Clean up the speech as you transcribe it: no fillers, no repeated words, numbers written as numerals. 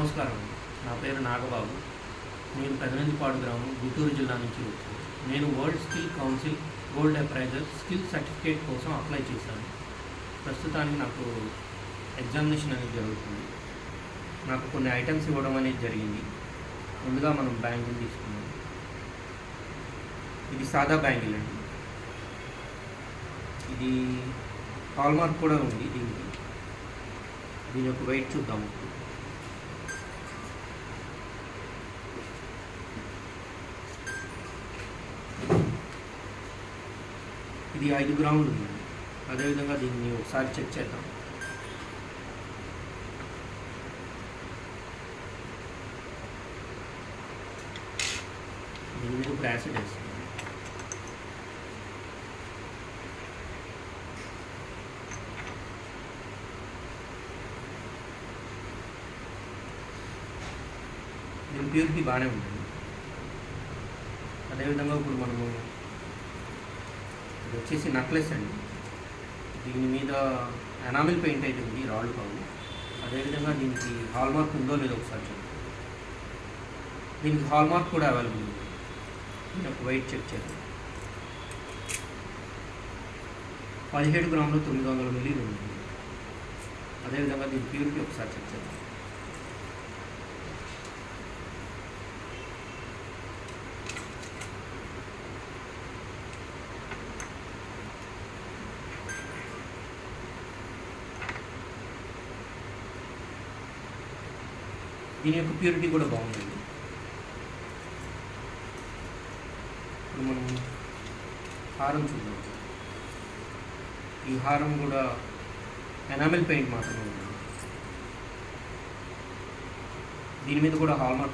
నమస్కారం. నా పేరు నాగబాబు. నేను పెదనందిపాడు గ్రామం, గుంటూరు జిల్లా నుంచి వచ్చాను. నేను world skill council gold appraiser skill certificate కోసం అప్లై చేశాను. ప్రస్తుతానికి నాకు ఎగ్జామినేషన్ అనేది జరుగుతుంది. నాకు కొన్ని ఐటమ్స్ ఇవ్వడం అనేది జరిగింది. ముందుగా మనం బ్యాంగిల్ తీసుకున్నాం. ఇది సాదా బ్యాంగిల్ అండి. ఇది హాల్మార్క్ కూడా ఉంది దీనికి. దీని యొక్క వెయిట్ చూద్దాము. ఇది 5 గ్రాములు ఉంది. అదేవిధంగా దీన్ని ఒకసారి చెక్ చేద్దాం. దీని మీద ఇప్పుడు యాసిడ్ వేస్తుంది. దీని ప్యూరిటీ బాగానే ఉంటుంది. అదేవిధంగా ఇప్పుడు మనము ఇది వచ్చేసి నెక్లెస్ అండి. దీని మీద ఎనామిల్ పెయింట్ అయితే ఉంది, రాళ్ళు కావు. అదేవిధంగా దీనికి హాల్మార్క్ ఉందో లేదో ఒకసారి చూద్దాం. దీనికి హాల్మార్క్ కూడా అవైలబుల్ ఉంది. దీని ఒక వెయిట్ చెక్ చేద్దాం. 17 గ్రాములు 900 మిల్లీలు ఉంది. అదేవిధంగా దీని ప్యూరిటీ ఒకసారి చెక్ చేద్దాం. దీని యొక్క ప్యూరిటీ కూడా బాగుందండి. ఇప్పుడు మనం హారం చూద్దాం. ఈ హారం కూడా ఎనామిల్ పెయింట్ మాత్రమే ఉంది. దీని మీద కూడా హాల్మార్క్